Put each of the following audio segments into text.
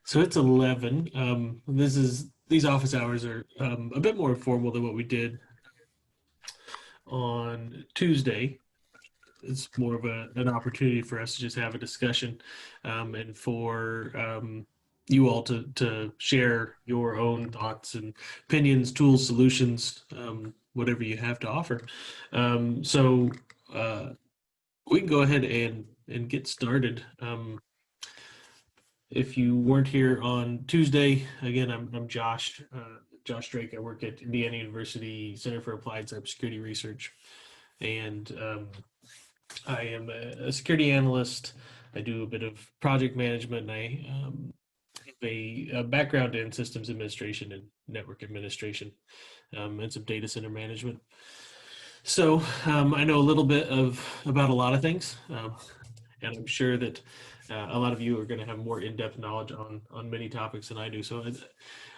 So it's 11. These office hours are a bit more informal than what we did on Tuesday. It's more of an opportunity for us to just have a discussion, and for you all to share your own thoughts and opinions, tools, solutions, whatever you have to offer. So we can go ahead and get started. If you weren't here on Tuesday, again, I'm Josh. Josh Drake. I work at Indiana University Center for Applied Cybersecurity Research, and I am a security analyst. I do a bit of project management, and I have a background in systems administration and network administration, and some data center management. So I know a little bit of about a lot of things, and I'm sure that a lot of you are going to have more in-depth knowledge on many topics than I do. So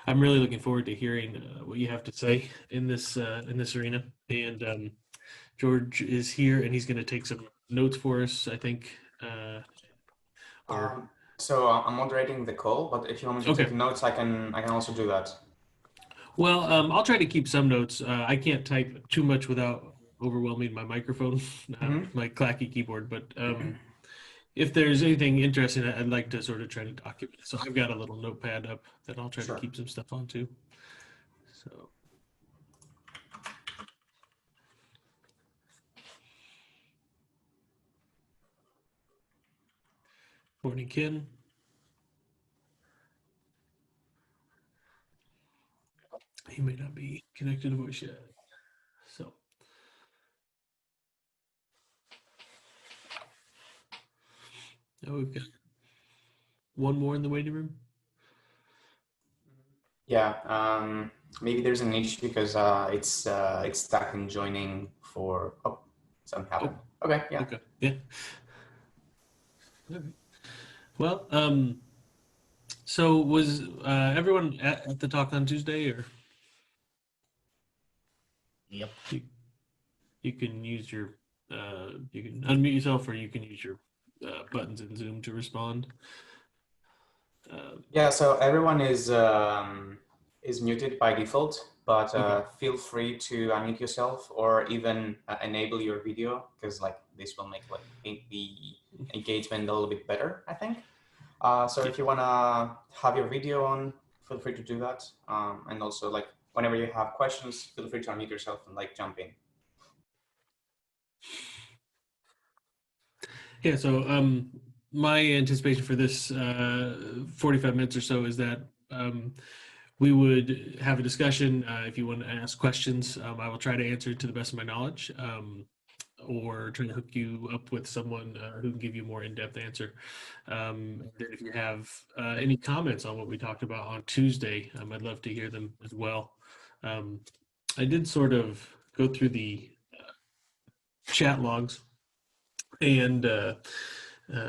I'm really looking forward to hearing what you have to say in this arena. And George is here, and he's going to take some notes for us, I think. Or So I'm moderating the call, but if you want me to okay. take notes, I can also do that. Well, I'll try to keep some notes. I can't type too much without overwhelming my microphone, Mm-hmm. my clacky keyboard. But if there's anything interesting, I'd like to sort of try to document it. So I've got a little notepad up that I'll try to Sure. keep some stuff on too. So morning, Ken. He may not be connected to voice yet. So now we've got one more in the waiting room. Yeah. Maybe there's an issue because it's stuck in joining for. Oh, something happened. Okay. Yeah. Okay. Yeah. Okay. Well, so was everyone at the talk on Tuesday, or Yep. you can use your you can unmute yourself, or you can use your buttons in Zoom to respond. Yeah. So everyone is muted by default, but Okay. feel free to unmute yourself or even enable your video because like this will make like the engagement a little bit better, I think. So Yeah. if you wanna have your video on, feel free to do that. And also like whenever you have questions, feel free to unmute yourself and like jump in. Yeah. So my anticipation for this 45 minutes or so is that we would have a discussion. If you want to ask questions, I will try to answer to the best of my knowledge. Or trying to hook you up with someone who can give you a more in-depth answer. Then if you have any comments on what we talked about on Tuesday, I'd love to hear them as well. I did sort of go through the chat logs and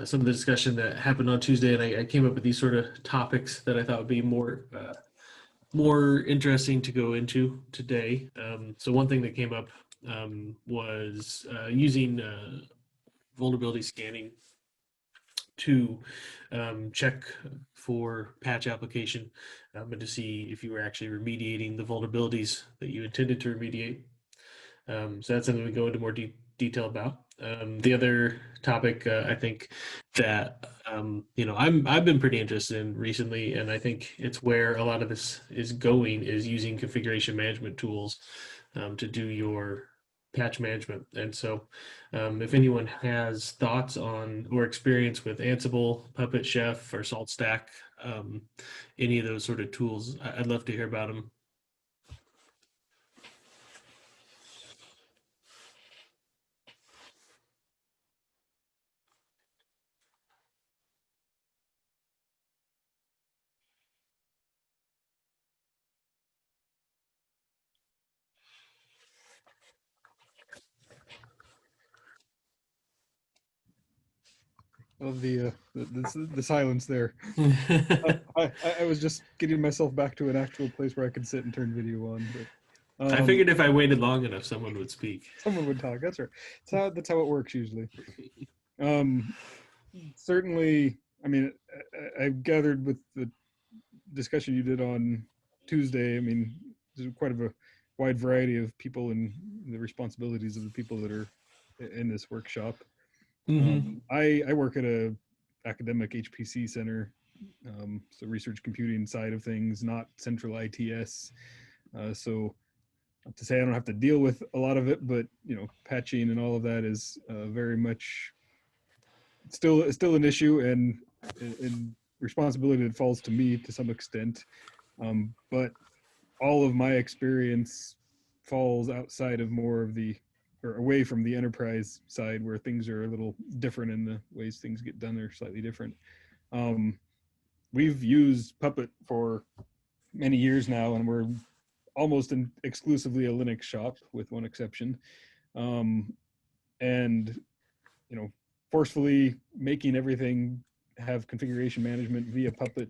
some of the discussion that happened on Tuesday, and I came up with these sort of topics that I thought would be more interesting to go into today. So one thing that came up was using vulnerability scanning to check for patch application and to see if you were actually remediating the vulnerabilities that you intended to remediate. So that's something we go into more detail about. The other topic I think that I've been pretty interested in recently, and I think it's where a lot of this is going, is using configuration management tools to do your patch management. And so if anyone has thoughts on or experience with Ansible, Puppet, Chef, or SaltStack, any of those sort of tools, I'd love to hear about them. Of the silence there. I was just getting myself back to an actual place where I could sit and turn video on. But I figured if I waited long enough, someone would speak. someone would talk. That's right. That's how it works usually. Certainly, I mean, I've gathered with the discussion you did on Tuesday, I mean, there's quite of a wide variety of people and the responsibilities of the people that are in this workshop. I work at a academic HPC center, so research computing side of things, not central ITS. So not to say I don't have to deal with a lot of it, but patching and all of that is very much still an issue and responsibility that falls to me to some extent. But all of my experience falls outside of more of or away from the enterprise side, where things are a little different and the ways things get done are slightly different. We've used Puppet for many years now, and we're almost exclusively a Linux shop with one exception. And forcefully making everything have configuration management via Puppet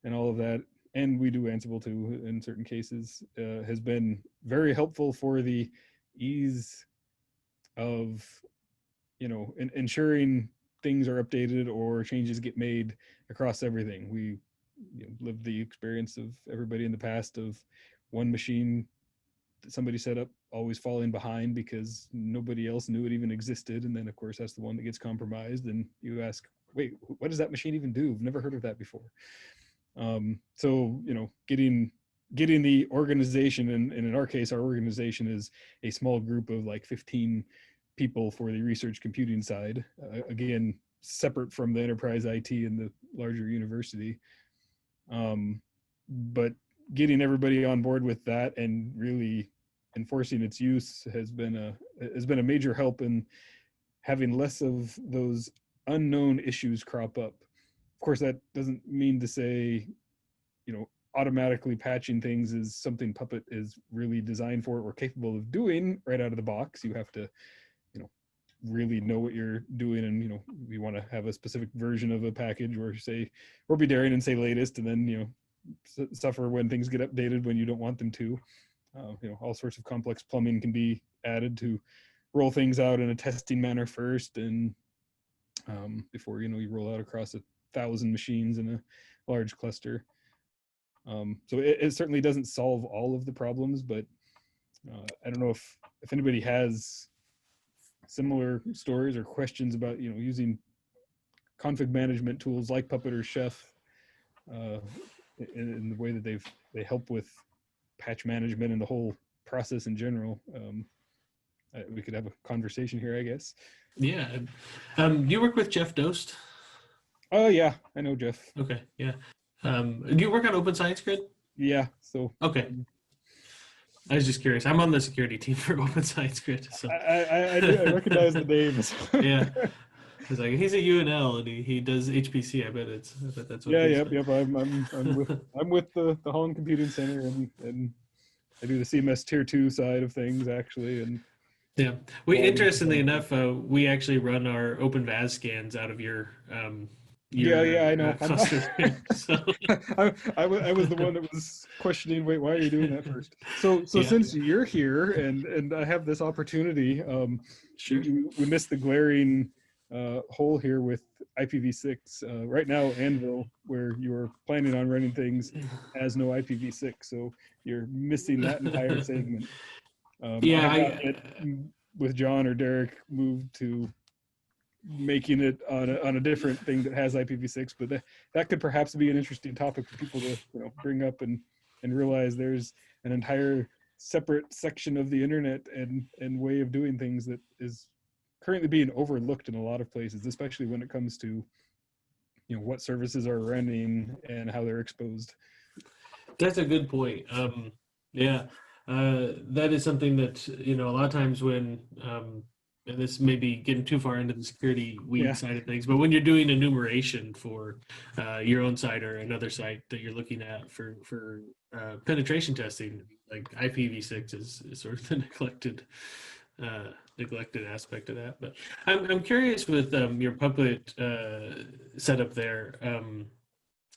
and all of that, and we do Ansible too in certain cases, has been very helpful for the ease of ensuring things are updated or changes get made across everything. We lived the experience of everybody in the past of one machine that somebody set up always falling behind because nobody else knew it even existed, and then of course that's the one that gets compromised, and you ask, wait, what does that machine even do? I've never heard of that before. So getting the organization, and in our case, our organization is a small group of like 15 people for the research computing side, again separate from the enterprise IT and the larger university. But getting everybody on board with that and really enforcing its use has been a major help in having less of those unknown issues crop up. Of course, that doesn't mean to say, automatically patching things is something Puppet is really designed for or capable of doing right out of the box. You have to, really know what you're doing, and we want to have a specific version of a package, or say, or be daring and say latest, and then suffer when things get updated when you don't want them to. All sorts of complex plumbing can be added to roll things out in a testing manner first, and before you roll out across 1,000 machines in a large cluster. So it certainly doesn't solve all of the problems, but I don't know if anybody has similar stories or questions about using config management tools like Puppet or Chef in the way that they help with patch management and the whole process in general. We could have a conversation here, I guess. Yeah. Do you work with Jeff Dost? Oh yeah, I know Jeff. Okay, yeah. Do you work on Open Science Grid? Yeah, so okay. I was just curious. I'm on the security team for Open Science Grid. So I recognize the names. Yeah. It's like he's a UNL and he does HPC. I bet that's what. Yeah, yep. I'm with the Holland Computing Center, and I do the CMS Tier 2 side of things actually, and yeah. Interestingly enough, we actually run our OpenVAS scans out of your yeah, I know. cluster. So I was the one that was questioning, wait, why are you doing that first? So Yeah. Since you're here and I have this opportunity, Sure. we missed the glaring hole here with IPv6. Right now, Anvil, where you're planning on running things, has no IPv6, so you're missing that entire segment. Yeah, with John or Derek moved to making it on a different thing that has IPv6, but that could perhaps be an interesting topic for people to bring up and realize there's an entire separate section of the internet and way of doing things that is currently being overlooked in a lot of places, especially when it comes to what services are running and how they're exposed. That's a good point. Yeah, that is something that a lot of times when and this may be getting too far into the security weed side of things, but when you're doing enumeration for your own site or another site that you're looking at for penetration testing, like IPv6 is sort of the neglected aspect of that. But I'm curious with your Puppet setup there.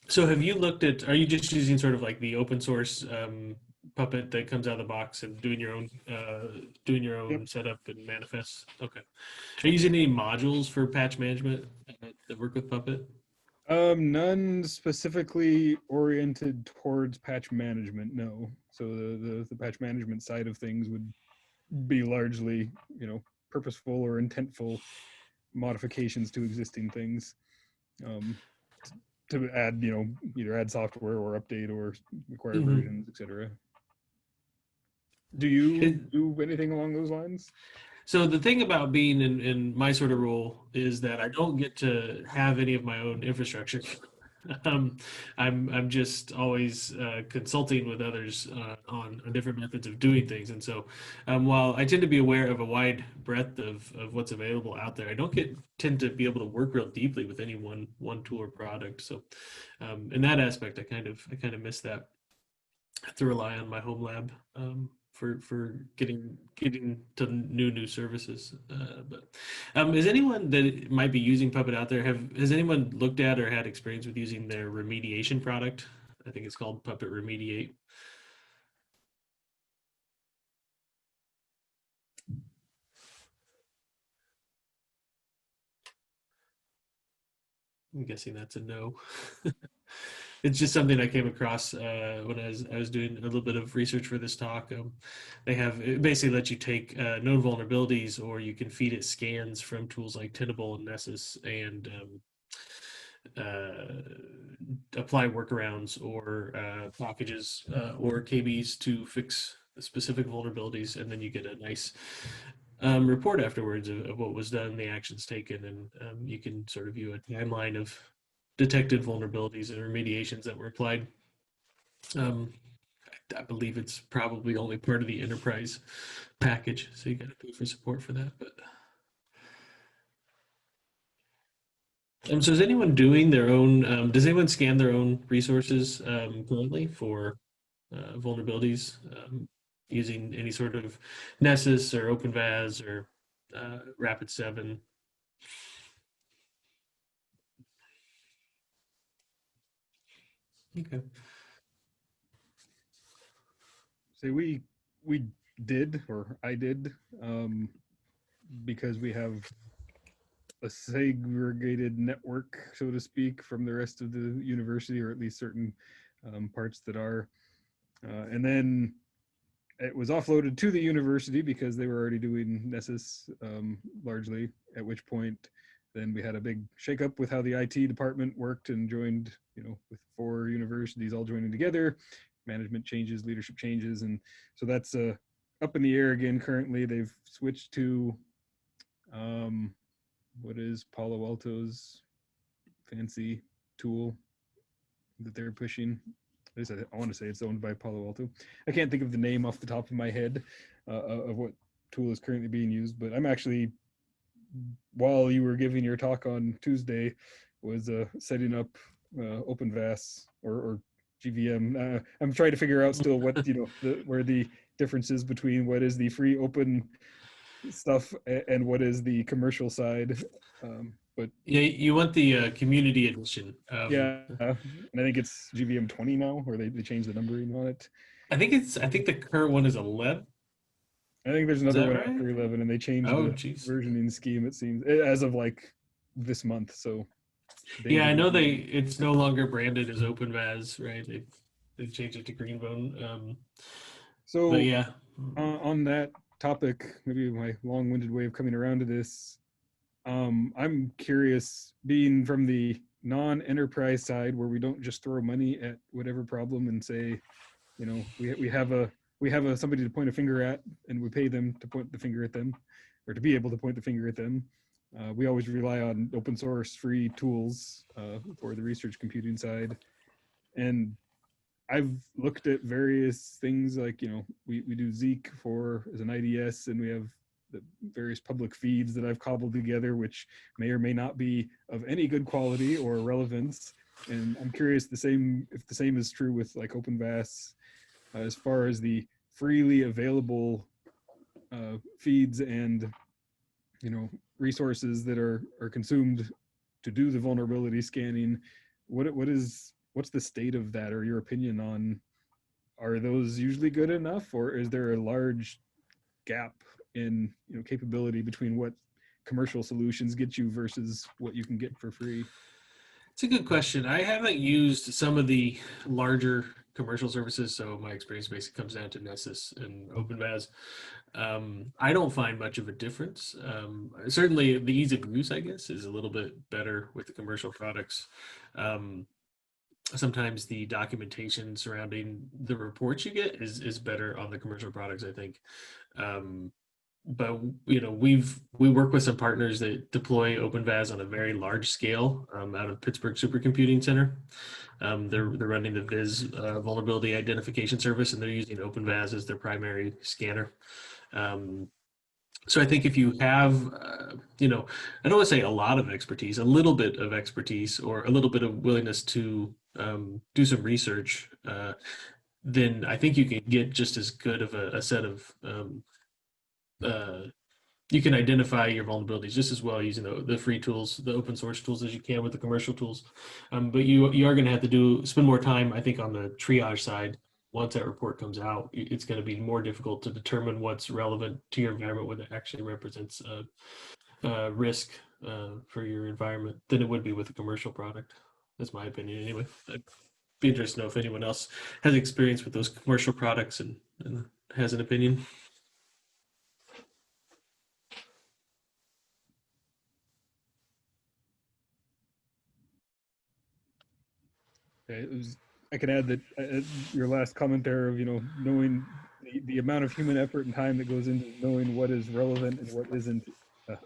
So have you looked at? Are you just using sort of like the open source Puppet that comes out of the box and doing your own Yep. setup and manifests? Okay. Are you using any modules for patch management that work with Puppet? None specifically oriented towards patch management, no. So the patch management side of things would be largely, purposeful or intentful modifications to existing things, um, to add, either add software or update or require Mhm. versions, etc. Do you It- do anything along those lines? So the thing about being in my sort of role is that I don't get to have any of my own infrastructure. Um, I'm just always consulting with others on different methods of doing things, and so while I tend to be aware of a wide breadth of what's available out there, I don't tend to be able to work real deeply with any one tool or product. So in that aspect, I kind of miss that. I have to rely on my home lab for getting to new services. But is anyone that might be using Puppet out there has anyone looked at or had experience with using their remediation product? I think it's called Puppet Remediate. I'm guessing that's a no. It's just something I came across when I was doing a little bit of research for this talk. It basically lets you take known vulnerabilities, or you can feed it scans from tools like Tenable and Nessus, and apply workarounds or packages or KBs to fix specific vulnerabilities, and then you get a nice report afterwards of what was done, the actions taken, and you can sort of view a timeline of detected vulnerabilities and remediations that were applied. Um, I believe it's probably only part of the enterprise package, so you got to pay for support for that. But so is anyone doing their own? Does anyone scan their own resources currently for vulnerabilities using any sort of Nessus or OpenVAS or Rapid7? Okay. Say we did, or I did, because we have a segregated network, so to speak, from the rest of the university, or at least certain parts that are. And then it was offloaded to the university because they were already doing Nessus largely, at which point then we had a big shakeup with how the IT department worked and joined, with 4 universities all joining together, management changes, leadership changes. And so that's up in the air again currently. They've switched to um, what is Palo Alto's fancy tool that they're pushing. At least I want to say it's owned by Palo Alto. I can't think of the name off the top of my head of what tool is currently being used, but I'm actually, while you were giving your talk on Tuesday, was setting up OpenVAS or GVM. I'm trying to figure out still what, where the difference is between what is the free open stuff and what is the commercial side. But Yeah, you want the community edition. yeah, and I think it's GVM 20 now, or they changed the numbering on it. I think the current one is 11. I think there's Is another that one right? after 11, and they changed Oh, the geez. versioning scheme, it seems, as of like this month. So Yeah, I danger. know it's no longer branded as OpenVAS, right? They've changed it to Greenbone. But So yeah. on that topic, maybe my long-winded way of coming around to this, I'm curious, being from the non-enterprise side, where we don't just throw money at whatever problem and say, we have somebody to point a finger at, and we pay them to point the finger at them, or to be able to point the finger at them. We always rely on open source free tools for the research computing side. And I've looked at various things like, we do Zeek for as an IDS, and we have the various public feeds that I've cobbled together, which may or may not be of any good quality or relevance. And I'm curious if the same is true with like OpenVAS, as far as the freely available feeds and, resources that are consumed to do the vulnerability scanning. What's the state of that, or your opinion on, are those usually good enough, or is there a large gap in, capability between what commercial solutions get you versus what you can get for free? It's a good question. I haven't used some of the larger commercial services, so my experience basically comes down to Nessus and OpenVAS. I don't find much of a difference. Certainly, the ease of use, I guess, is a little bit better with the commercial products. Sometimes the documentation surrounding the reports you get is better on the commercial products, I think. But we work with some partners that deploy OpenVAS on a very large scale out of Pittsburgh Supercomputing Center. They're running the Viz vulnerability identification service, and they're using OpenVAS as their primary scanner. So I think if you have, I don't want to say a lot of expertise, a little bit of expertise, or a little bit of willingness to do some research, then I think you can get just as good of a set of you can identify your vulnerabilities just as well using the free tools, the open source tools, as you can with the commercial tools. But you are going to have to spend more time, I think, on the triage side. Once that report comes out, it's going to be more difficult to determine what's relevant to your environment when it actually represents a risk for your environment than it would be with a commercial product. That's my opinion anyway. I'd be interested to know if anyone else has experience with those commercial products and has an opinion. I can add that your last comment there of knowing the amount of human effort and time that goes into knowing what is relevant and what isn't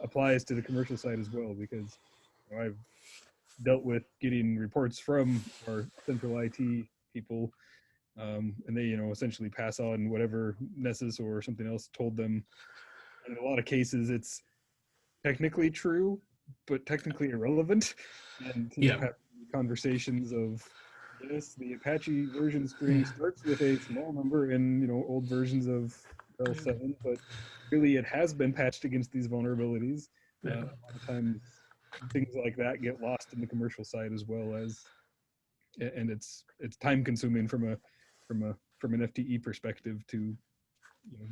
applies to the commercial side as well, because I've dealt with getting reports from our central IT people, and they essentially pass on whatever Nessus or something else told them. And in a lot of cases, it's technically true, but technically irrelevant. And have conversations of, yes, the Apache version string starts with a small number in old versions of L7, but really it has been patched against these vulnerabilities. A lot of times things like that get lost in the commercial side as well, and it's time consuming from an FTE perspective to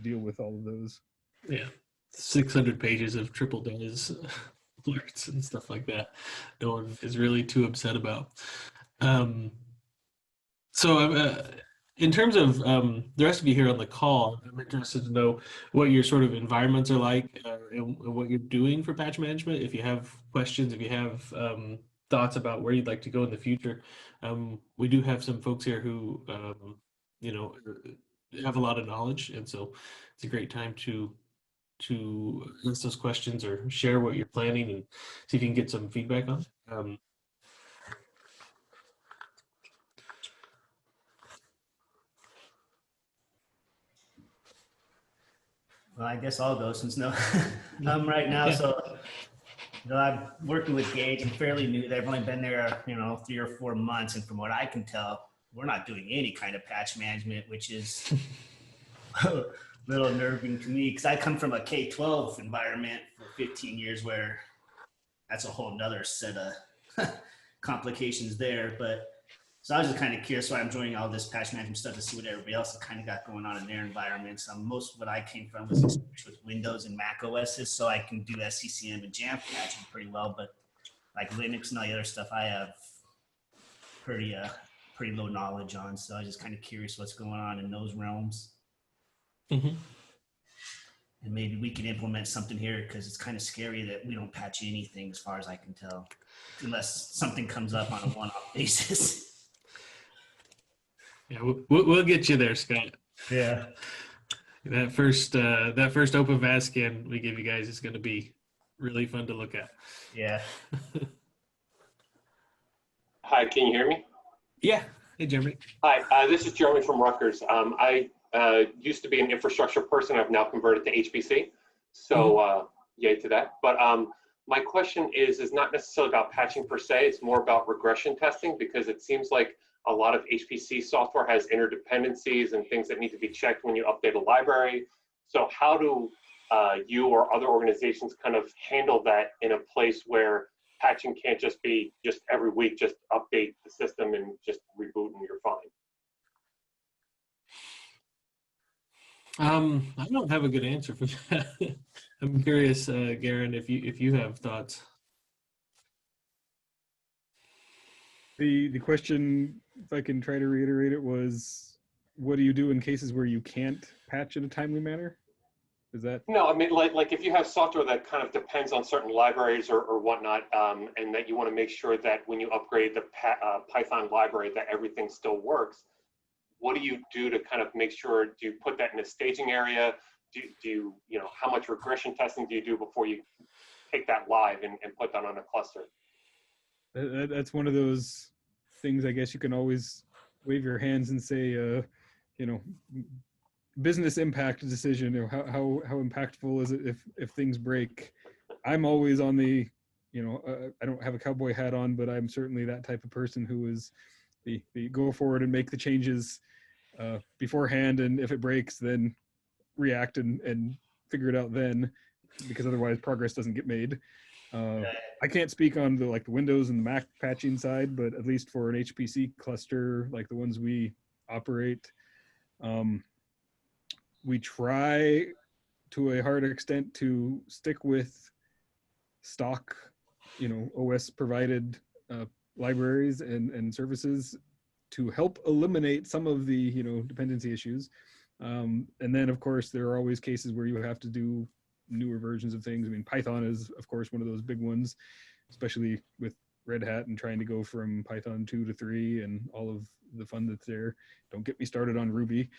deal with all of those. Yeah, 600 pages of triple DES alerts and stuff like that. No one is really too upset about. So in terms of the rest of you here on the call, I'm interested to know what your sort of environments are like and what you're doing for patch management. If you have questions, if you have thoughts about where you'd like to go in the future, we do have some folks here who, have a lot of knowledge. And so it's a great time to ask those questions or share what you're planning and see if you can get some feedback on. Well, I guess I'll go since right now. Yeah. So I'm working with Gage. I'm fairly new. They've only been there, 3 or 4 months. And from what I can tell, we're not doing any kind of patch management, which is a little unnerving to me because I come from a K-12 environment for 15 years where that's a whole nother set of complications there. But so I was just kind of curious why I'm joining all this patch management stuff to see what everybody else has kind of got going on in their environments. Most of what I came from was experience with Windows and Mac OSs, so I can do SCCM and Jamf patching pretty well. But like Linux and all the other stuff, I have pretty low knowledge on. So I was just kind of curious what's going on in those realms. Mm-hmm. And maybe we can implement something here because it's kind of scary that we don't patch anything as far as I can tell, unless something comes up on a one-off basis. Yeah, we'll get you there, Scott. Yeah. That first OpenVAS scan we give you guys is going to be really fun to look at. Yeah. Hi, can you hear me? Yeah. Hey, Jeremy. Hi, this is Jeremy from Rutgers. I used to be an infrastructure person. I've now converted to HPC. So yay to that. But my question is not necessarily about patching per se. It's more about regression testing because it seems like a lot of HPC software has interdependencies and things that need to be checked when you update a library. So how do you or other organizations kind of handle that in a place where patching can't just be just every week, just update the system and just reboot and you're fine? I don't have a good answer for that. I'm curious, Garen, if you have thoughts. The question, if I can try to reiterate it, was, what do you do in cases where you can't patch in a timely manner? Is that? No, I mean, like if you have software that kind of depends on certain libraries or whatnot, and that you want to make sure that when you upgrade the Python library that everything still works, what do you do to kind of make sure? Do you put that in a staging area? Do you, how much regression testing do you do before you take that live and put that on a cluster? That's one of those things, I guess you can always wave your hands and say, business impact decision, how impactful is it if things break? I'm always on the, I don't have a cowboy hat on, but I'm certainly that type of person who is the go forward and make the changes beforehand, and if it breaks, then react and figure it out then, because otherwise progress doesn't get made. I can't speak on the Windows and the Mac patching side, but at least for an HPC cluster like the ones we operate, we try to a hard extent to stick with stock, OS provided libraries and services to help eliminate some of the dependency issues. And then of course there are always cases where you have to do newer versions of things. I mean, Python is of course one of those big ones, especially with Red Hat and trying to go from Python 2 to 3 and all of the fun that's there. Don't get me started on Ruby.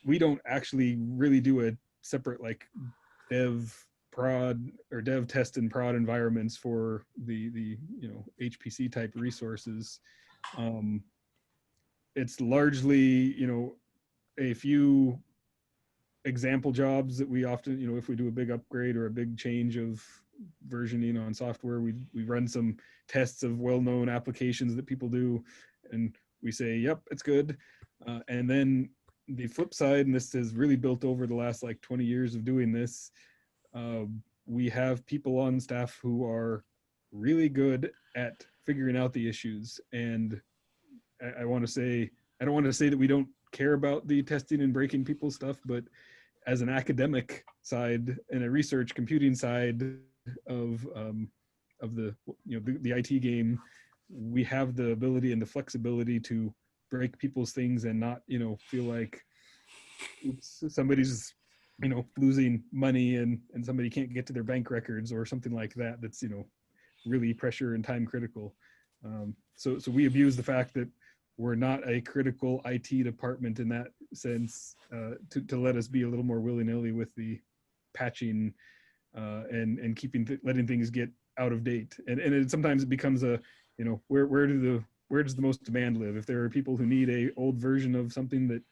We don't actually really do a separate dev prod or dev test and prod environments for the HPC type resources. It's largely a few example jobs that we often, if we do a big upgrade or a big change of versioning on software, we run some tests of well-known applications that people do, and we say, yep, it's good. And then the flip side, and this has really built over the last 20 years of doing this, we have people on staff who are really good at figuring out the issues. And I want to say, I don't want to say that we don't care about the testing and breaking people's stuff, but as an academic side and a research computing side of the the IT game, we have the ability and the flexibility to break people's things and not feel like somebody's losing money and somebody can't get to their bank records or something like that that's really pressure and time critical. So we abuse the fact that we're not a critical IT department in that sense, to let us be a little more willy-nilly with the patching and letting things get out of date. And sometimes it becomes a, where does the most demand live? If there are people who need a old version of something but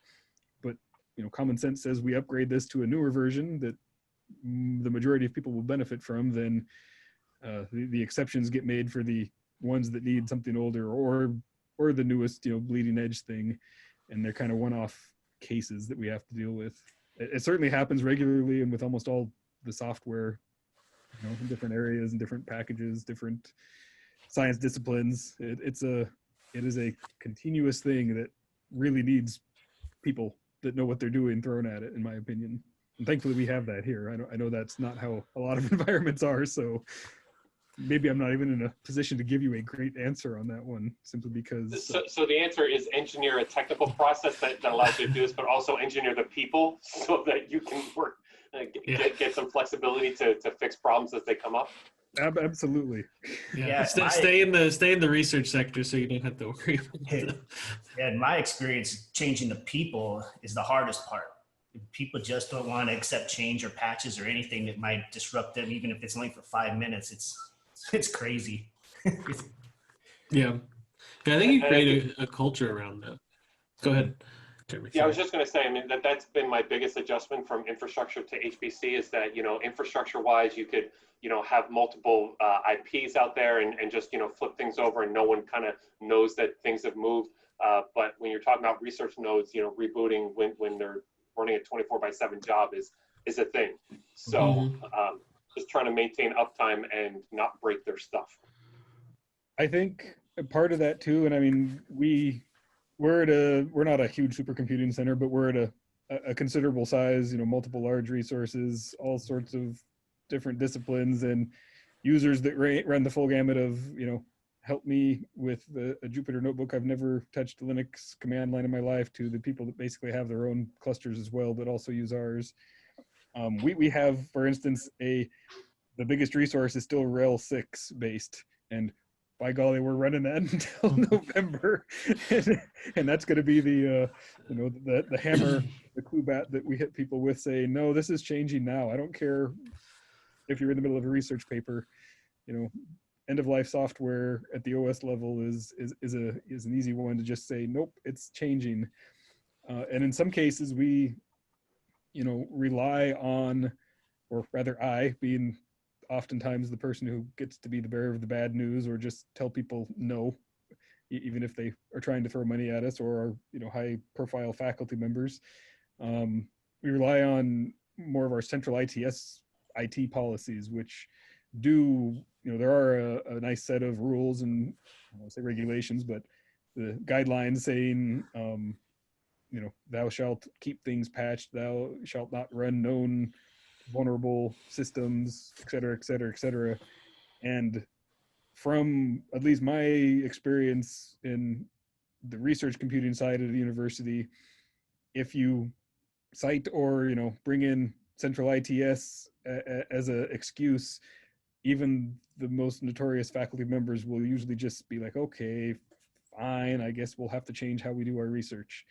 common sense says we upgrade this to a newer version that the majority of people will benefit from, then the exceptions get made for the ones that need something older or the newest, bleeding edge thing. And they're kind of one-off cases that we have to deal with. It certainly happens regularly and with almost all the software, in different areas and different packages, different science disciplines. It is a continuous thing that really needs people that know what they're doing thrown at it, in my opinion. And thankfully we have that here. I know that's not how a lot of environments are, so maybe I'm not even in a position to give you a great answer on that one, simply because. So the answer is engineer a technical process that allows you to do this, but also engineer the people so that you can work, get some flexibility to fix problems as they come up. Absolutely. Yeah. Stay in the research sector so you don't have to worry about it. Yeah, in my experience, changing the people is the hardest part. People just don't want to accept change or patches or anything that might disrupt them, even if it's only for 5 minutes. It's crazy. Yeah. I think you create a culture around that. Go ahead. Yeah, I was just going to say, I mean, that's been my biggest adjustment from infrastructure to HPC is that, infrastructure wise, you could, have multiple IPs out there and just, flip things over and no one kind of knows that things have moved. But when you're talking about research nodes, rebooting when they're running a 24/7 job is a thing. So just trying to maintain uptime and not break their stuff. I think a part of that too, and I mean, we're not a huge supercomputing center, but we're at a considerable size, multiple large resources, all sorts of different disciplines. And, users that run the full gamut of, help me with a Jupyter notebook. I've never touched a Linux command line in my life, to the people that basically have their own clusters as well, but also use ours. We have, for instance, the biggest resource is still Rail 6 based, and by golly, we're running that until November, and that's going to be the hammer, the clue bat that we hit people with, saying, no, this is changing now. I don't care if you're in the middle of a research paper, end of life software at the OS level is an easy one to just say, nope, it's changing. And in some cases, we, rely on, or rather I, being oftentimes the person who gets to be the bearer of the bad news, or just tell people no, even if they are trying to throw money at us, or are, high profile faculty members. We rely on more of our central IT policies, which do, there are a nice set of rules and, I won't say regulations, but the guidelines saying, thou shalt keep things patched, thou shalt not run known vulnerable systems, et cetera, et cetera, et cetera. And from at least my experience in the research computing side of the university, if you cite or, bring in central ITS as an excuse, even the most notorious faculty members will usually just be like, okay, fine, I guess we'll have to change how we do our research.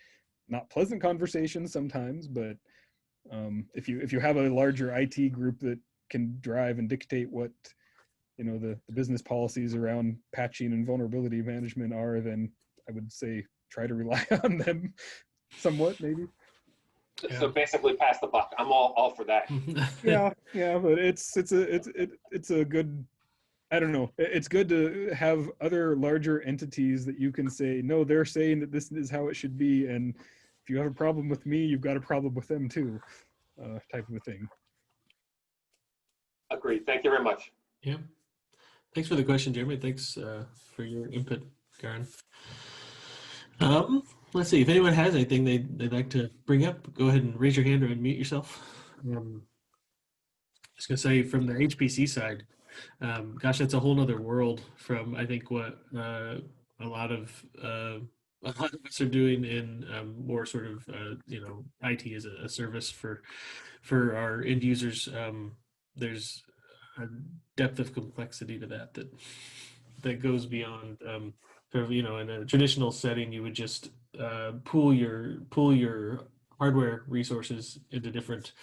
Not pleasant conversations sometimes, but if you have a larger IT group that can drive and dictate what the business policies around patching and vulnerability management are, then I would say try to rely on them somewhat, maybe. So basically, pass the buck. I'm all for that. yeah, but it's a good. I don't know. It's good to have other larger entities that you can say, no, they're saying that this is how it should be, and if you have a problem with me, you've got a problem with them too, type of a thing. Agreed. Thank you very much. Yeah. Thanks for the question, Jeremy. Thanks for your input, Karen. Let's see if anyone has anything they'd like to bring up. Go ahead and raise your hand or unmute yourself. I was going to say, from the HPC side, gosh, that's a whole nother world from, I think, what a lot of us are doing in more sort of IT as a service for our end users. There's a depth of complexity to that goes beyond sort of, in a traditional setting, you would just pool your hardware resources into different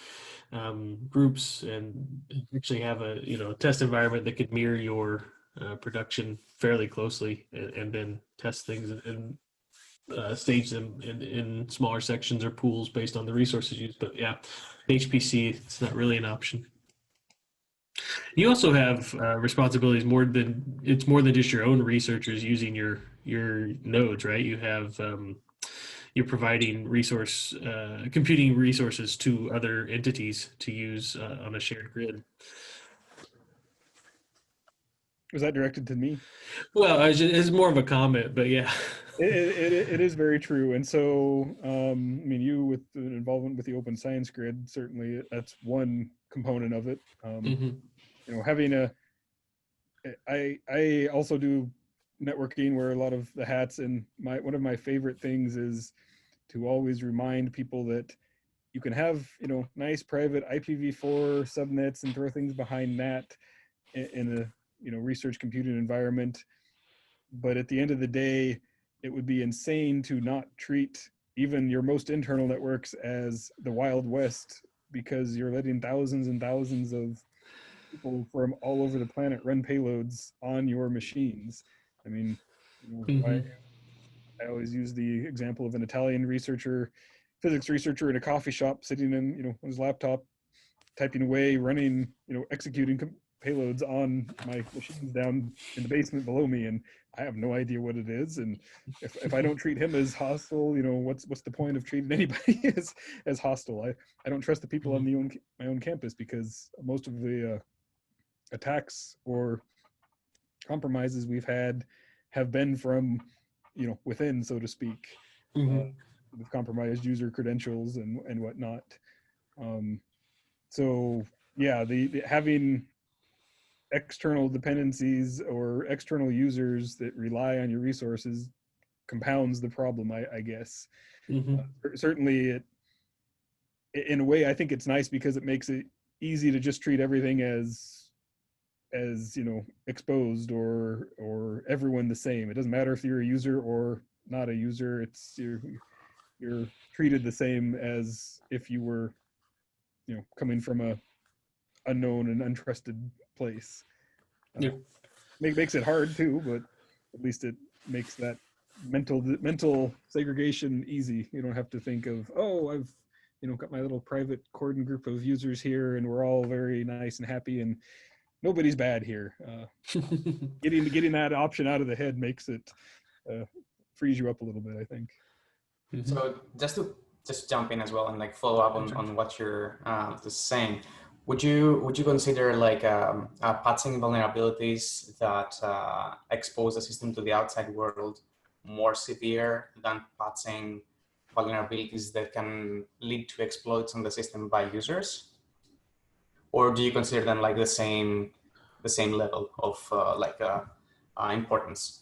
groups and actually have a test environment that could mirror your production fairly closely, and then test things and stage them in smaller sections or pools based on the resources used. But yeah, HPC, it's not really an option. You also have responsibilities more than just your own researchers using your nodes, right? You have you're providing computing resources to other entities to use on a shared grid. Was that directed to me? Well, it's more of a comment, but yeah. It is very true. And so, I mean, you with the involvement with the Open Science Grid, certainly that's one component of it. Having I also do networking, where a lot of the hats, and one of my favorite things is to always remind people that you can have, nice private IPv4 subnets and throw things behind that in a, research computing environment. But at the end of the day, it would be insane to not treat even your most internal networks as the Wild West, because you're letting thousands and thousands of people from all over the planet run payloads on your machines. I mean, I always use the example of an Italian physics researcher in a coffee shop, sitting in, on his laptop, typing away, running, executing payloads on my machines down in the basement below me, and I have no idea what it is. And if I don't treat him as hostile, what's the point of treating anybody as hostile? I don't trust the people on my own campus, because most of the attacks or compromises we've had have been from within, so to speak, with compromised user credentials and whatnot. So yeah, the having external dependencies or external users that rely on your resources compounds the problem, I guess. Certainly, in a way, I think it's nice because it makes it easy to just treat everything as exposed or everyone the same. It doesn't matter if you're a user or not a user. It's you're treated the same as if you were coming from a unknown and untrusted place. Makes it hard too, but at least it makes that mental segregation easy. You don't have to think of, oh, I've got my little private cordon group of users here and we're all very nice and happy and nobody's bad here. Getting that option out of the head makes it frees you up a little bit, I think. So just to jump in as well and like follow up on what you're just saying, would you consider like patching vulnerabilities that expose the system to the outside world more severe than patching vulnerabilities that can lead to exploits on the system by users? Or do you consider them like the same level of importance?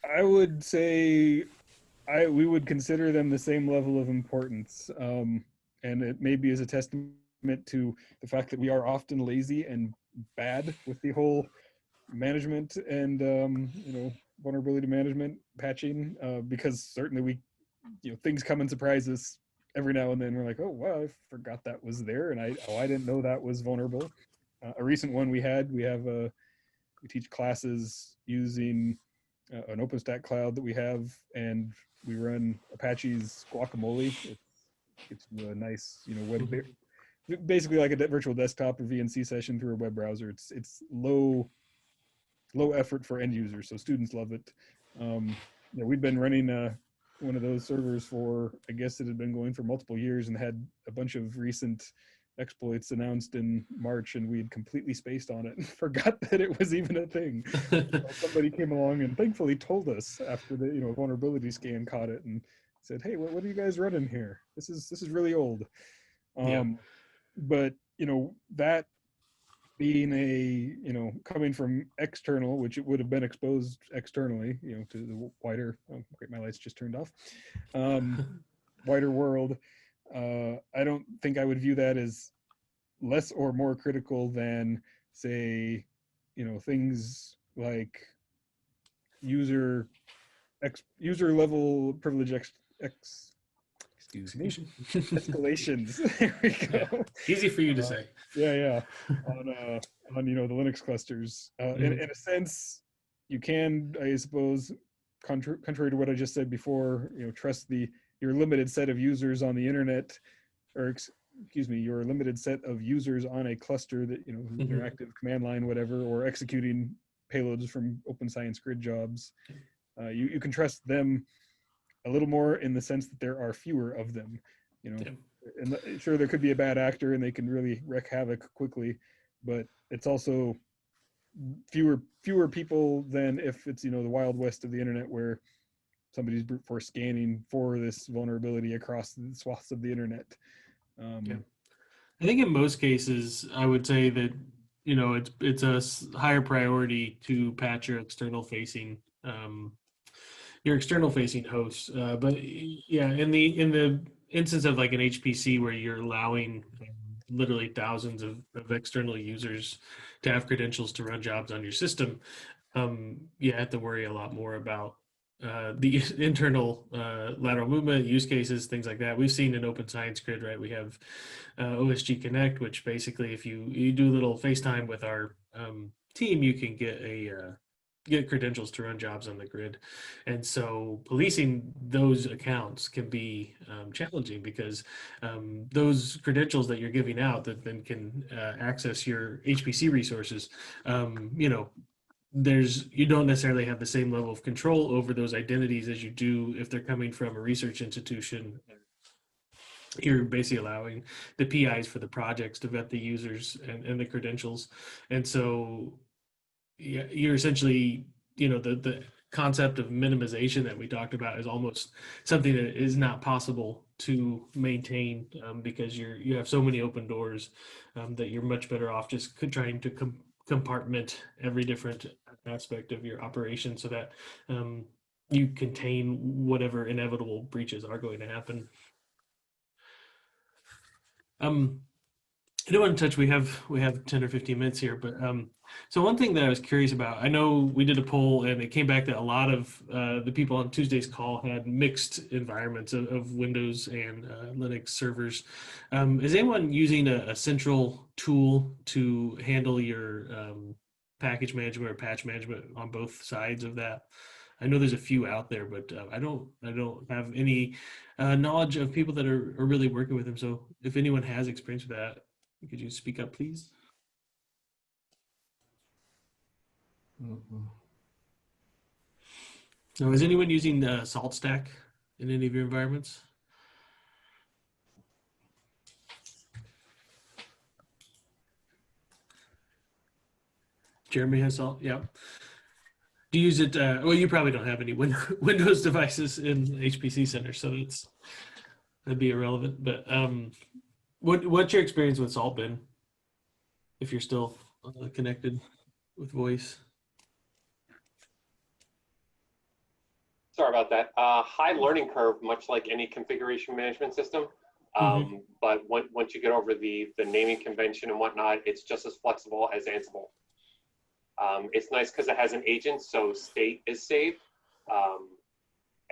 I would say we would consider them the same level of importance, and it maybe is a testament to the fact that we are often lazy and bad with the whole management and vulnerability management patching, because certainly things come and surprise us every now and then. We're like, oh wow, I forgot that was there, and I didn't know that was vulnerable. A recent one we teach classes using an OpenStack cloud that we have, and we run Apache's Guacamole. It's a nice web, basically like a virtual desktop or VNC session through a web browser. It's low effort for end users, so students love it. We've been running one of those servers for, I guess it had been going for multiple years, and had a bunch of recent exploits announced in March, and we had completely spaced on it and forgot that it was even a thing. Somebody came along and thankfully told us after the vulnerability scan caught it and said, hey, what are you guys running here? This is really old. But that being coming from external, which it would have been exposed externally, to the wider, great, my lights just turned off, wider world. I don't think I would view that as less or more critical than, say, things like user level privilege escalations. There we go. Easy for you to say. Yeah. On the Linux clusters. In a sense, you can, I suppose, contrary to what I just said before, trust your limited set of users on the internet, or excuse me, your limited set of users on a cluster that interactive command line, whatever, or executing payloads from open science grid jobs. You can trust them a little more in the sense that there are fewer of them, and sure, there could be a bad actor and they can really wreak havoc quickly, but it's also fewer people than if it's, the Wild West of the internet where somebody's brute force scanning for this vulnerability across the swaths of the internet. I think in most cases, I would say that, it's a higher priority to patch your external facing hosts. But yeah, in the instance of like an HPC where you're allowing literally thousands of external users to have credentials to run jobs on your system, you have to worry a lot more about the internal lateral movement use cases, things like that. We've seen in Open Science Grid, right? We have OSG Connect, which basically, if you do a little FaceTime with our team, you can get credentials to run jobs on the grid. And so policing those accounts can be challenging because those credentials that you're giving out that then can access your HPC resources, you don't necessarily have the same level of control over those identities as you do if they're coming from a research institution. You're basically allowing the PIs for the projects to vet the users and the credentials. And so you're essentially, the concept of minimization that we talked about is almost something that is not possible to maintain because you have so many open doors that you're much better off just trying to compartment every different aspect of your operation so that you contain whatever inevitable breaches are going to happen. I don't want to touch. We have 10 or 15 minutes here, but so one thing that I was curious about. I know we did a poll, and it came back that a lot of the people on Tuesday's call had mixed environments of Windows and Linux servers. Is anyone using a central tool to handle your package management or patch management on both sides of that? I know there's a few out there, but I don't have any knowledge of people that are really working with them. So if anyone has experience with that, could you speak up, please? So is anyone using the Salt Stack in any of your environments? Jeremy has Salt, yeah. Do you use it? Well, you probably don't have any Windows devices in HPC Center, so that'd be irrelevant. But what's your experience with Salt been? If you're still connected with voice. Sorry about that. High learning curve, much like any configuration management system. But once you get over the naming convention and whatnot, it's just as flexible as Ansible. It's nice because it has an agent, so state is saved,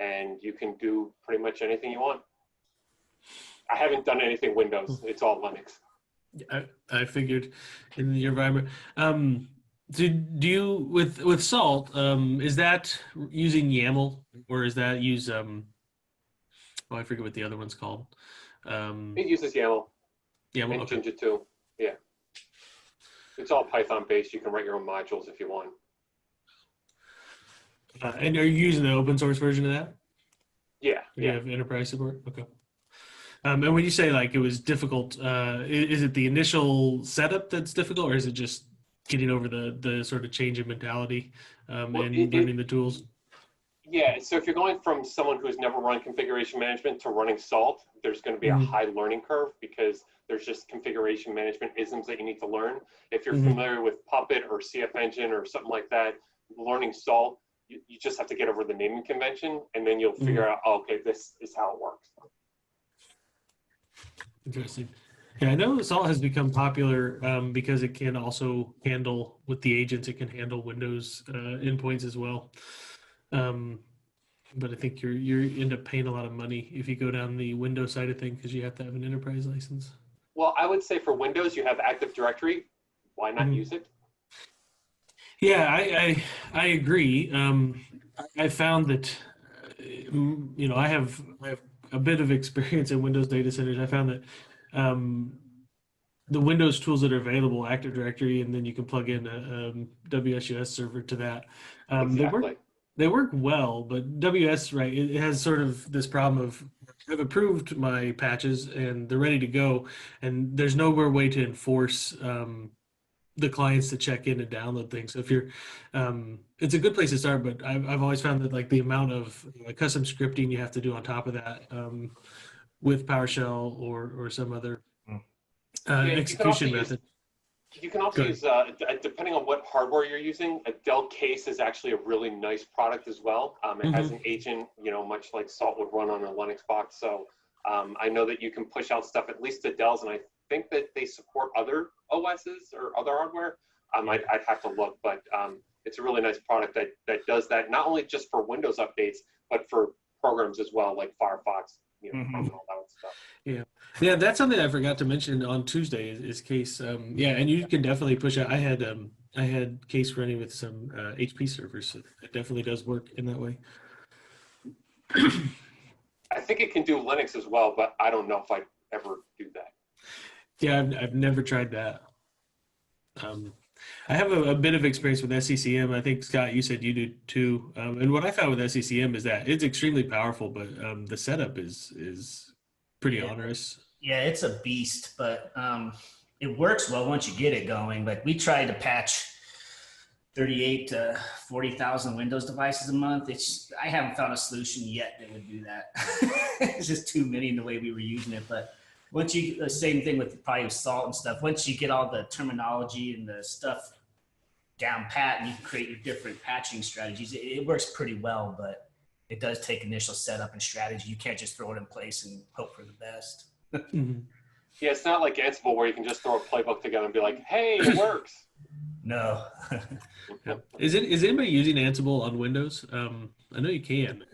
and you can do pretty much anything you want. I haven't done anything Windows. It's all Linux. I figured in your environment. Do you with Salt? Is that using YAML or is that use oh, I forget what the other one's called. It uses YAML. YAML, and okay. Jinja too. Yeah. It's all Python based. You can write your own modules if you want. And are you using the open source version of that? Yeah. You have enterprise support? Okay. And when you say like it was difficult, is it the initial setup that's difficult, or is it just getting over the sort of change in mentality and learning the tools? Yeah, so if you're going from someone who's never run configuration management to running Salt, there's going to be a high learning curve because there's just configuration management isms that you need to learn. If you're familiar with Puppet or CF Engine or something like that, learning Salt, you just have to get over the naming convention, and then you'll figure out, oh, okay, this is how it works. Interesting. Yeah, I know Salt has become popular because it can also handle, with the agents, it can handle Windows endpoints as well. But I think you end up paying a lot of money if you go down the Windows side of things because you have to have an enterprise license. Well, I would say for Windows, you have Active Directory. Why not use it? Yeah, I agree. I found that, you know, I have a bit of experience in Windows data centers. I found that the Windows tools that are available, Active Directory, and then you can plug in a WSUS server to that. Exactly. They work well, but WS, right, it has sort of this problem of I've approved my patches and they're ready to go, and there's nowhere way to enforce the clients to check in and download things. So if you're, it's a good place to start, but I've always found that like the amount of custom scripting you have to do on top of that with PowerShell or some other execution method. You can also use, depending on what hardware you're using, a Dell case is actually a really nice product as well. It has an agent, you know, much like Salt would run on a Linux box. So I know that you can push out stuff, at least to Dell's, and I think that they support other OSs or other hardware. I'd have to look, but it's a really nice product that does that, not only just for Windows updates, but for programs as well, like Firefox, you know, and all that stuff. Yeah, that's something I forgot to mention on Tuesday is Case. Yeah, and you can definitely push out. I had Case running with some HP servers, so it definitely does work in that way. I think it can do Linux as well, but I don't know if I'd ever do that. Yeah, I've never tried that. I have a bit of experience with SCCM. I think, Scott, you said you do too. And what I found with SCCM is that it's extremely powerful, but the setup is pretty onerous. Yeah, it's a beast, but it works well once you get it going. Like we tried to patch 38 to 40,000 Windows devices a month. I haven't found a solution yet that would do that. It's just too many in the way we were using it. But once the same thing with probably Salt and stuff, once you get all the terminology and the stuff down pat and you can create your different patching strategies. It works pretty well, but it does take initial setup and strategy. You can't just throw it in place and hope for the best. Mhm. Yeah, it's not like Ansible where you can just throw a playbook together and be like, hey, it works. No. Yeah. Is anybody using Ansible on Windows? I know you can.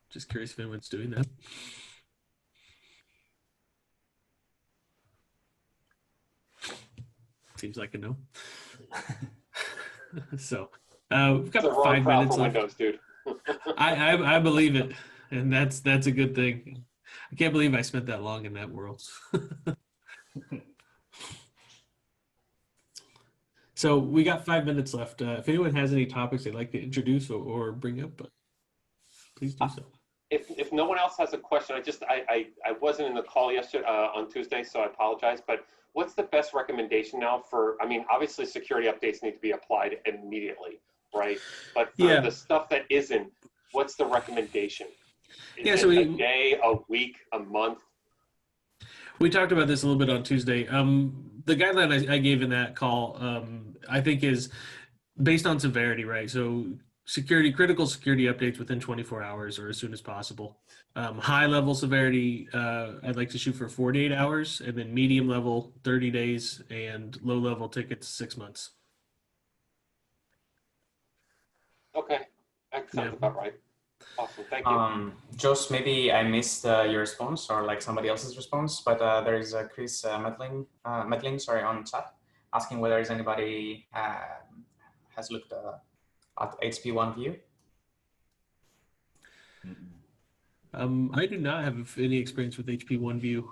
Just curious if anyone's doing that. Seems like a no. So we've got It's a wrong 5 crowd minutes for left. Windows, dude. I believe it, and that's a good thing. I can't believe I spent that long in that world. So we got 5 minutes left. If anyone has any topics they'd like to introduce or bring up, please do so. If no one else has a question, I wasn't in the call yesterday on Tuesday, so I apologize. But what's the best recommendation now for? I mean, obviously security updates need to be applied immediately, right? But for the stuff that isn't, what's the recommendation? Is it a day, a week, a month? We talked about this a little bit on Tuesday. The guideline I gave in that call, I think, is based on severity, right? So critical security updates within 24 hours or as soon as possible. High level severity, I'd like to shoot for 48 hours, and then medium level 30 days, and low level tickets 6 months. Okay, that sounds about right. Awesome, thank you. Josh, maybe I missed your response or like somebody else's response, but there is Chris Medling, on chat asking whether is anybody has looked at HP OneView. I do not have any experience with HP OneView.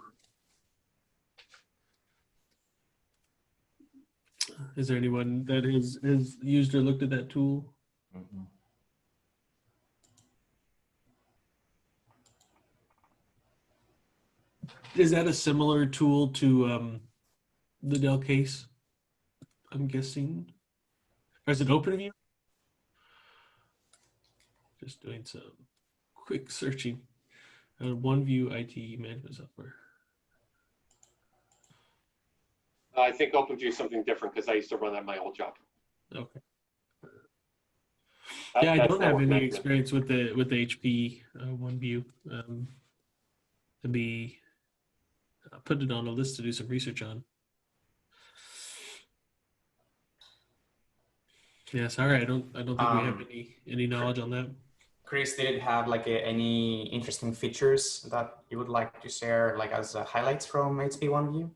Is there anyone that has used or looked at that tool? Is that a similar tool to the Dell case? I'm guessing. Or is it OpenView? Just doing some quick searching. OneView IT management software. I think OpenView is something different because I used to run that in my old job. Okay. Yeah, I don't have any experience with the HP OneView. To be put it on a list to do some research on. Yeah, sorry, I don't think we have any knowledge on that. Chris, did it have like any interesting features that you would like to share, like as highlights from HP OneView?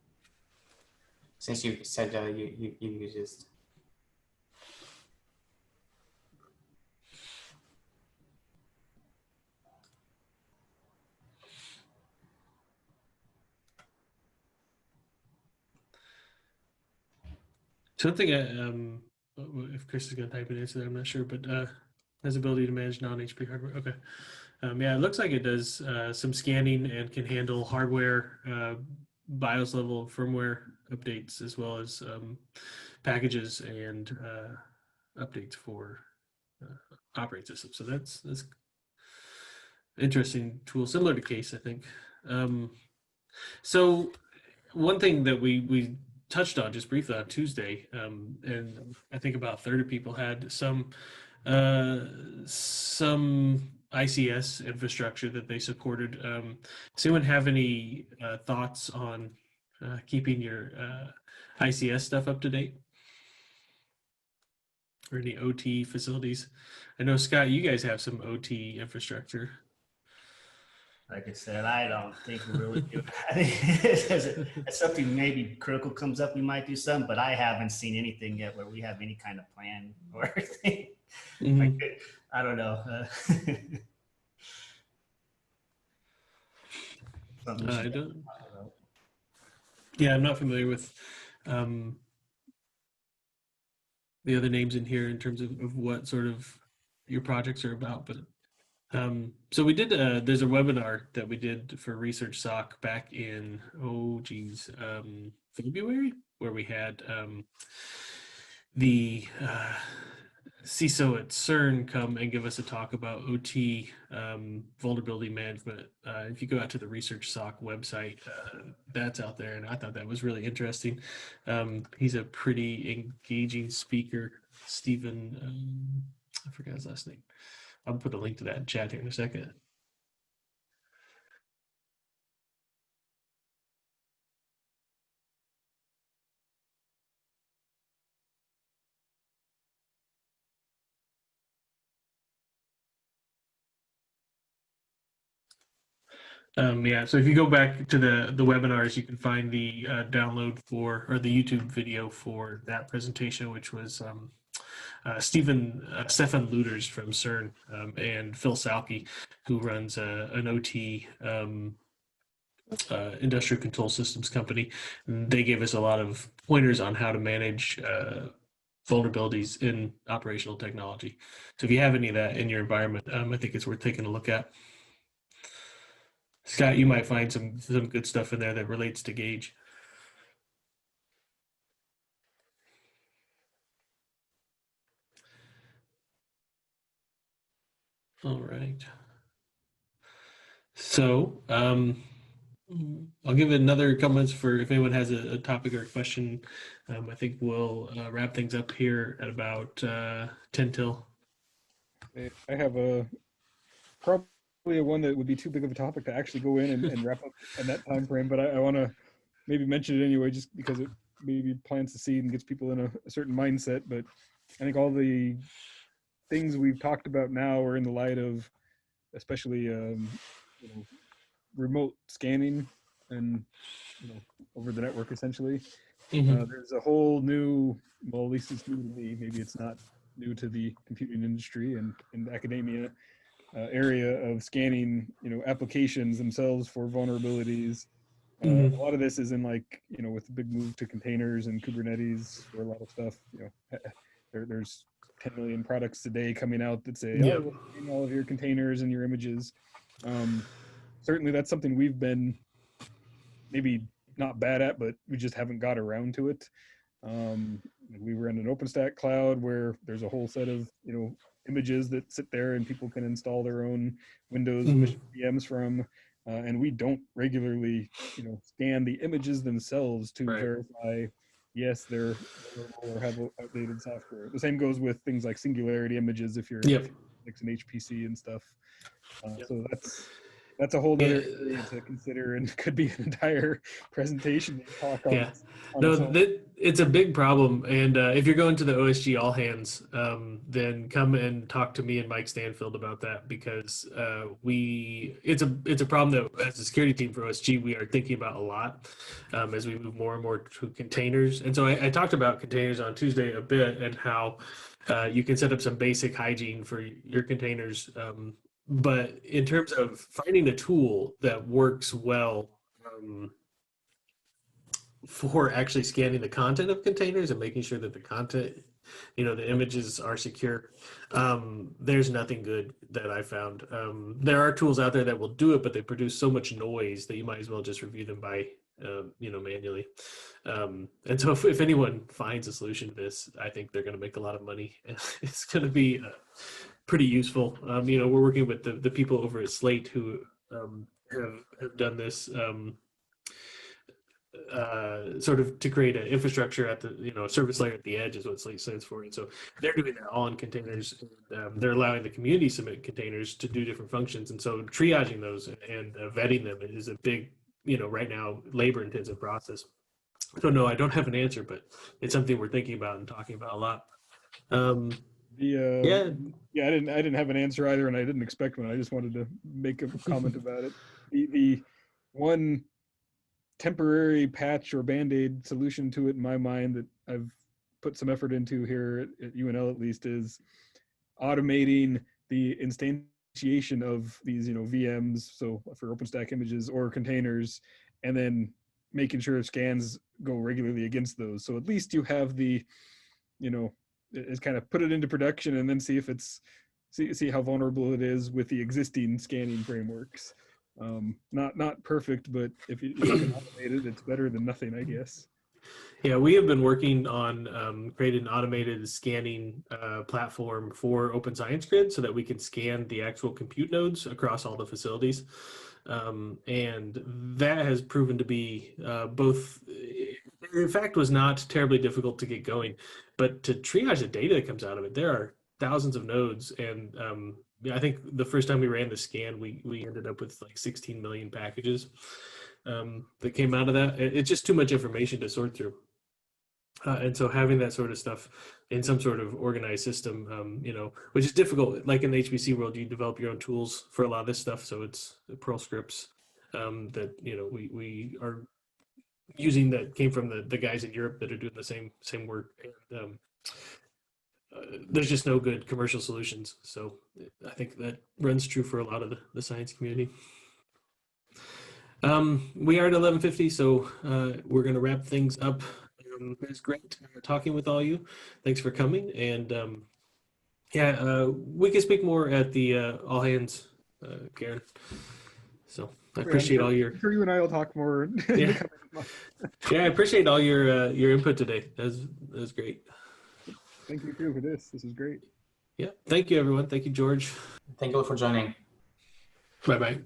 Since you said you used. Something if Chris is going to type an answer there, I'm not sure, but has ability to manage non-HP hardware. Okay. Yeah, it looks like it does some scanning and can handle hardware, BIOS level firmware updates, as well as packages and updates for operating systems. So that's interesting tool, similar to Case, I think. So one thing that we touched on just briefly on Tuesday, and I think about a third of people had some ICS infrastructure that they supported. Does anyone have any thoughts on keeping your ICS stuff up to date? Or any OT facilities? I know, Scott, you guys have some OT infrastructure. Like I said, I don't think we really do. If something maybe critical comes up, we might do some, but I haven't seen anything yet where we have any kind of plan or anything. Like, I don't know. I don't. Yeah, I'm not familiar with the other names in here in terms of what sort of your projects are about, but so we did there's a webinar that we did for ResearchSOC back in February, where we had the CISO at CERN come and give us a talk about OT vulnerability management. If you go out to the ResearchSOC website, that's out there, and I thought that was really interesting. He's a pretty engaging speaker, Stephen. I forgot his last name. I'll put a link to that in chat here in a second. Yeah, so if you go back to the webinars, you can find the download for, or the YouTube video for that presentation, which was Stefan Luters from CERN and Phil Salke, who runs an OT industrial control systems company. They gave us a lot of pointers on how to manage vulnerabilities in operational technology. So if you have any of that in your environment, I think it's worth taking a look at. Scott, you might find some good stuff in there that relates to Gauge. All right. So I'll give it another comments for if anyone has a topic or a question. I think we'll wrap things up here at about 10 till. I have a probably a one that would be too big of a topic to actually go in and wrap up in that time frame, but I want to maybe mention it anyway, just because it maybe plants the seed and gets people in a certain mindset. But I think all the things we've talked about now are in the light of, especially remote scanning and over the network essentially. There's a whole new, well, at least it's new to me, maybe it's not new to the computing industry and in academia, area of scanning applications themselves for vulnerabilities. A lot of this is in with the big move to containers and Kubernetes for a lot of stuff. There's 10 million products a day coming out that say, oh, we'll scan all of your containers and your images. Certainly that's something we've been maybe not bad at, but we just haven't got around to it. We run an OpenStack cloud where there's a whole set of images that sit there and people can install their own Windows VMs from, and we don't regularly scan the images themselves to verify yes they're or have outdated software. The same goes with things like singularity images if you're fixing HPC and stuff. So that's a whole other area to consider and could be an entire presentation talk on. It's a big problem. And if you're going to the OSG all hands, then come and talk to me and Mike Stanfield about that, because it's a problem that as a security team for OSG, we are thinking about a lot as we move more and more to containers. And so I talked about containers on Tuesday a bit and how you can set up some basic hygiene for your containers. But in terms of finding a tool that works well for actually scanning the content of containers and making sure that the content, the images are secure, there's nothing good that I found. There are tools out there that will do it, but they produce so much noise that you might as well just review them by, manually. And so if anyone finds a solution to this, I think they're going to make a lot of money. It's going to be pretty useful. We're working with the people over at Slate who have done this sort of to create an infrastructure at the service layer at the edge is what Slate stands for. And so they're doing that all in containers. They're allowing the community submit containers to do different functions. And so triaging those and vetting them is a big, right now, labor intensive process. So no, I don't have an answer, but it's something we're thinking about and talking about a lot. I didn't have an answer either, and I didn't expect one. I just wanted to make a comment about it. The one temporary patch or band-aid solution to it in my mind that I've put some effort into here at UNL at least is automating the instantiation of these VMs, so for OpenStack images or containers, and then making sure scans go regularly against those. So at least you have the is kind of put it into production and then see if it's see how vulnerable it is with the existing scanning frameworks. Not perfect, but if you can automate it, it's better than nothing, I guess. Yeah, we have been working on creating an automated scanning platform for Open Science Grid so that we can scan the actual compute nodes across all the facilities. And that has proven to be both, in fact, was not terribly difficult to get going, but to triage the data that comes out of it, there are thousands of nodes. And yeah, I think the first time we ran the scan, we ended up with like 16 million packages that came out of that. It's just too much information to sort through. And so having that sort of stuff in some sort of organized system, you know, which is difficult. Like in the HPC world, you develop your own tools for a lot of this stuff. So it's Perl scripts that, you know, we are using that came from the guys in Europe that are doing the same work. And there's just no good commercial solutions. So I think that runs true for a lot of the science community. We are at 11:50, so we're going to wrap things up. It's great talking with all you. Thanks for coming. And yeah, we can speak more at the all hands, Karen. So I appreciate all your. I'm sure you and I will talk more. In the Yeah. coming months. Yeah, I appreciate all your input today. That was great. Thank you too for this. This is great. Yeah. Thank you, everyone. Thank you, George. Thank you for joining. Bye-bye.